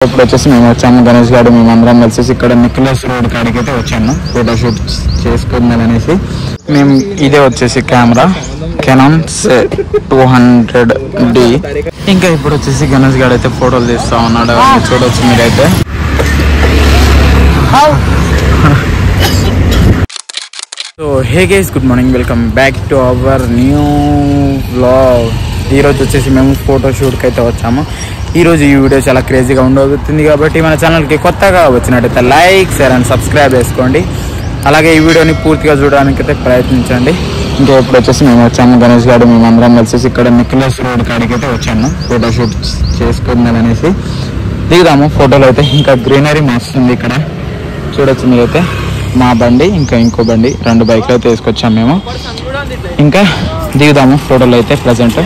ఇప్పుడు వచ్చేసి మేము వచ్చాము గణేష్ గారు మేమందరం కలిసి ఇక్కడ నెక్లెస్ రోడ్ కాడికి అయితే వచ్చాము ఫోటోషూట్ చేసుకుందాం అనేసి. మేము ఇదే వచ్చేసి కెమెరా కెనాన్ 200D. ఇంకా ఇప్పుడు వచ్చేసి గణేష్ గారు అయితే ఫోటోలు తీస్తా ఉన్నాడు, చూడవచ్చు మీరైతే. So hey guys, good morning, welcome back to our new vlog. ఈరోజు వచ్చేసి మేము ఫోటోషూట్కి అయితే వచ్చాము. ఈరోజు ఈ వీడియో చాలా క్రేజీగా ఉండబోతుంది కాబట్టి మన ఛానల్కి కొత్తగా వచ్చినట్టయితే లైక్, షేర్ అండ్ సబ్స్క్రైబ్ చేసుకోండి. అలాగే ఈ వీడియోని పూర్తిగా చూడడానికి అయితే ప్రయత్నించండి. ఇంకా ఇప్పుడు వచ్చేసి మేము వచ్చాము గణేష్ గారు మేమందరం కలిసి ఇక్కడ నెక్లెస్ రోడ్ కాడికి అయితే వచ్చాము ఫోటోషూట్ చేసుకుందాం అనేసి. దిగుదాము ఫోటోలు అయితే. ఇంకా గ్రీనరీ మస్తుంది ఇక్కడ, చూడొచ్చు మీరైతే. మా బండి ఇంకా ఇంకో బండి, 2 బైక్లు అయితే తీసుకొచ్చాము మేము. ఇంకా దిగుదాము ఫోటోలు అయితే. ప్రజెంట్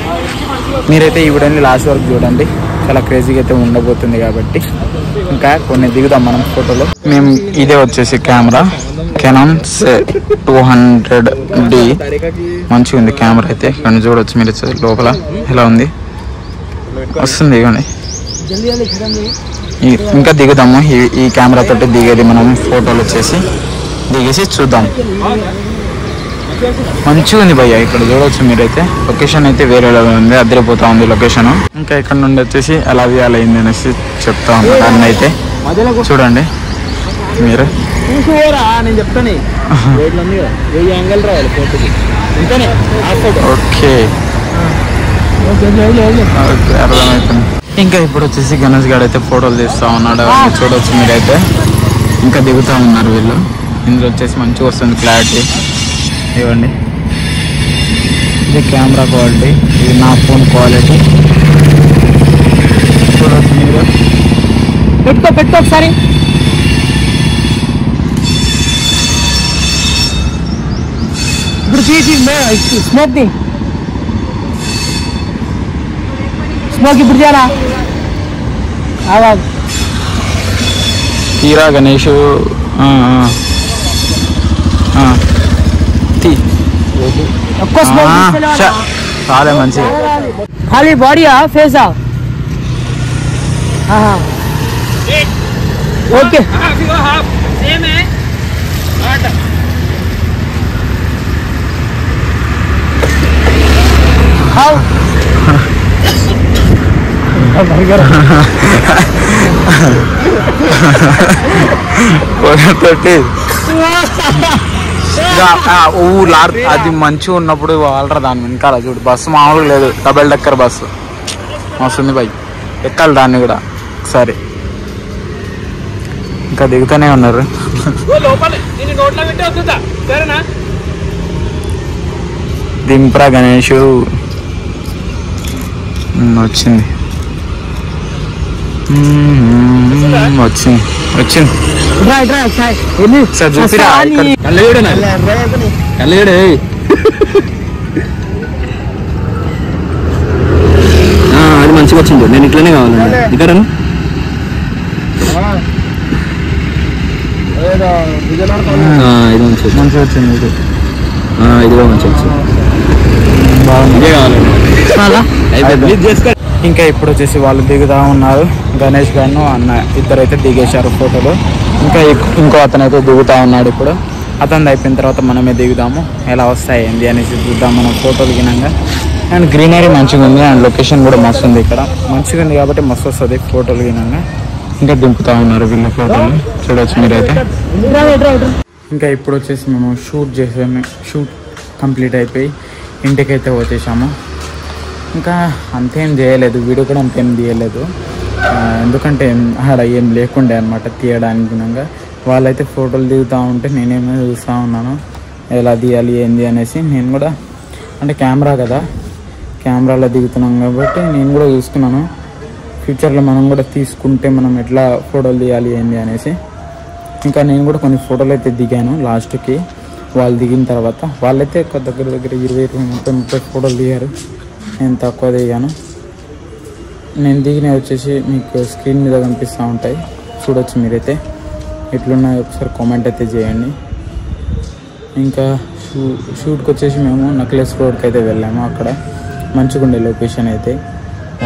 మీరైతే ఈ వీడియోని లాస్ట్ వరకు చూడండి, చాలా క్రేజీగా అయితే ఉండబోతుంది కాబట్టి. ఇంకా కొన్ని దిగుదాం మనం ఫోటోలు. మేము ఇదే వచ్చేసి కెమెరా కెనాన్ 200D. మంచిగా ఉంది కెమెరా అయితే. ఇక్కడ చూడవచ్చు మీరు లోపల ఎలా ఉంది, వస్తుంది ఇవ్వండి. ఇంకా దిగుదాము. ఈ కెమెరా తోటి దిగేది మనం ఫోటోలు వచ్చేసి దిగేసి చూద్దాం. మంచిగా ఉంది భయ్య, ఇక్కడ చూడవచ్చు మీరైతే. లొకేషన్ అయితే వేరే ఉంది, అదిరిపోతా ఉంది లొకేషన్. ఇంకా ఇక్కడ నుండి వచ్చేసి ఎలా తీయాలైంది అనేసి చెప్తా ఉన్నాను అన్న అయితే. చూడండి మీరు. ఓకే అర్థమవుతుంది. ఇంకా ఇప్పుడు వచ్చేసి గణేష్ గారు అయితే ఫోటోలు తీస్తా ఉన్నాడు, చూడవచ్చు మీరైతే. ఇంకా దిగుతూ ఉన్నారు వీళ్ళు. ఇందులో వచ్చేసి మంచిగా వస్తుంది క్లారిటీ, ఇవ్వండి. ఇది కెమెరా క్వాలిటీ, ఇది నా ఫోన్ క్వాలిటీ. చూడవచ్చు మీరు. పెట్టుకో ఒకసారి. ఇప్పుడు స్మోక్ ఇప్పుడు చేయాలా? తీరా గణేష్ చాలా మంచిగా. ఖాళీ బాడీయా ఫేసా? ఓకే. అది మంచిగా ఉన్నప్పుడు వాళ్ళరా దాని వెనకాల చూడు. బస్సు మామూలుగా లేదు, డబల్ డెక్కర్ బస్సు వస్తుంది బైక్. ఎక్కాలి దాన్ని కూడా ఒకసారి. ఇంకా దిగుతూనే ఉన్నారు. దింప్రా గణేష్ వచ్చింది వచ్చింది. సార్ చూసిరా కళ్ళేడు అది మంచిగా వచ్చింది. నేను ఇట్లనే కావాలి ఇక్కడ. ఇది మంచిగా వచ్చింది. ఇది కూడా మంచిగా వచ్చింది, బాగుంది, కావాలి. ఇంకా ఇప్పుడు వచ్చేసి వాళ్ళు దిగుతా ఉన్నారు. గణేష్ గారు అన్న ఇద్దరైతే దిగేశారు ఫోటోలు. ఇంకా ఇంకో అతను అయితే దిగుతా ఉన్నాడు. ఇప్పుడు అతను అయిపోయిన తర్వాత మనమే దిగుదాము, ఎలా వస్తాయి ఏంది అనేసి చూద్దాం మనం ఫోటోలు గినంగా. అండ్ గ్రీనరీ మంచిగా ఉంది, అండ్ లొకేషన్ కూడా మస్తు ఉంది. ఇక్కడ మంచిగా ఉంది కాబట్టి మస్తు వస్తుంది ఫోటోలు గినంగా. ఇంకా దింపుతా ఉన్నారు వీళ్ళ ఫోటోలు, చూడవచ్చు మీరైతే. ఇంకా ఇప్పుడు వచ్చేసి మేము షూట్ కంప్లీట్ అయిపోయి ఇంటికైతే వచ్చేసాము. ఇంకా అంతేం చేయలేదు, వీడియో కూడా అంతేం తీయలేదు, ఎందుకంటే ఆడ ఏం లేకుండే అనమాట తీయడానికి గుణంగా. వాళ్ళైతే ఫోటోలు దిగుతూ ఉంటే నేనేమో చూస్తూ ఉన్నాను ఎలా తీయాలి ఏంది అనేసి. నేను కూడా అంటే కెమెరా కదా, కెమెరాలో దిగుతున్నాం కాబట్టి నేను కూడా చూసుకున్నాను ఫ్యూచర్లో మనం కూడా తీసుకుంటే మనం ఎట్లా ఫోటోలు తీయాలి ఏంది అనేసి. ఇంకా నేను కూడా కొన్ని ఫోటోలు అయితే దిగాను లాస్ట్కి. వాళ్ళు దిగిన తర్వాత వాళ్ళైతే దగ్గర 20-30 ఫోటోలు దిగారు, నేను తక్కువ దిగాను. నేను దిగినవి వచ్చేసి మీకు స్క్రీన్ మీద కనిపిస్తూ ఉంటాయి, చూడవచ్చు మీరైతే. ఎట్లున్నాయి ఒకసారి కామెంట్ అయితే చేయండి. ఇంకా షూట్కి వచ్చేసి మేము నెక్లెస్ రోడ్కి అయితే వెళ్ళాము. అక్కడ మంచిగా ఉండే లొకేషన్ అయితే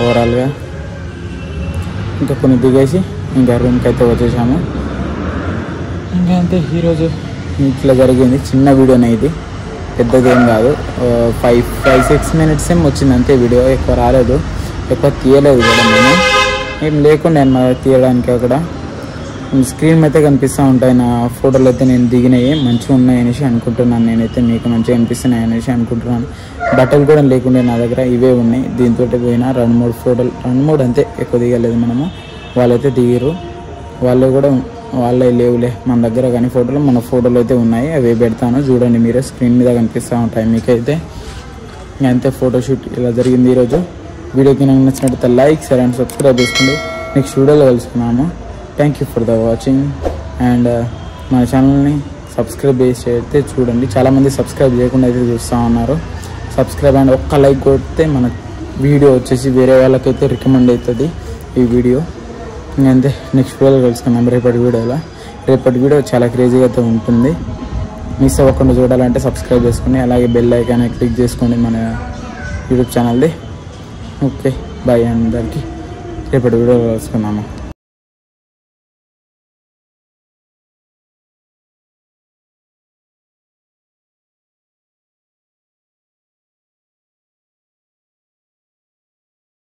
ఓవరాల్గా. ఇంకా కొన్ని దిగేసి ఇంకా రూమ్కి అయితే వచ్చేసాము. ఇంకా అంతే ఈరోజు ఇట్లా జరిగింది. చిన్న వీడియోనే ఇది, పెద్దది ఏం కాదు. 5-6 minutes ఏం వచ్చింది అంతే వీడియో, ఎక్కువ రాలేదు, ఎక్కువ తీయలేదు కూడా. నేను ఏం లేకుండా తీయడానికి అక్కడ స్క్రీన్ అయితే కనిపిస్తూ ఉంటాయి. నా ఫోటోలు అయితే నేను దిగినాయి మంచిగా ఉన్నాయి అనేసి అనుకుంటున్నాను. నేనైతే మీకు మంచిగా అనిపిస్తున్నాయి అనేసి అనుకుంటున్నాను. బట్టలు కూడా లేకుండా నా దగ్గర ఇవే ఉన్నాయి. దీంతో పోయినా 2-3 ఫోటోలు, 2-3 అంతే, ఎక్కువ దిగలేదు మనము. వాళ్ళైతే దిగిరు, వాళ్ళు కూడా వాళ్ళే లేవులే మన దగ్గర, కానీ ఫోటోలు మన ఫోటోలు అయితే ఉన్నాయి. అవి పెడతాను చూడండి, మీరే స్క్రీన్ మీద కనిపిస్తూ ఉంటాయి మీకైతే. అంతే ఫోటోషూట్ ఇలా జరిగింది ఈరోజు. వీడియోకి నాకు నచ్చినట్లయితే లైక్, షేర్ అండ్ సబ్స్క్రైబ్ చేసుకోండి. నెక్స్ట్ వీడియోలో కలుసుకున్నాము. Thank you for the watching. And మన ఛానల్ని సబ్స్క్రైబ్ చేసి అయితే చూడండి. చాలామంది సబ్స్క్రైబ్ చేయకుండా అయితే చూస్తూ ఉన్నారు. సబ్స్క్రైబ్ అండ్ ఒక్క లైక్ కొడితే మన వీడియో వచ్చేసి వేరే వాళ్ళకైతే రికమెండ్ అవుతుంది ఈ వీడియో. అంతే నెక్స్ట్ వీడియోలో కలుసుకున్నాం. రేపటి వీడియో చాలా క్రేజీగా అయితే ఉంటుంది. మిస్ అవ్వకుండా చూడాలంటే సబ్స్క్రైబ్ చేసుకోండి. అలాగే బెల్ ఐకాన్ క్లిక్ చేసుకోండి మన యూట్యూబ్ ఛానల్ది. ఓకే బాయ్ అందరికీ. రేపటి వీడియోలో కలుసుకున్నాము.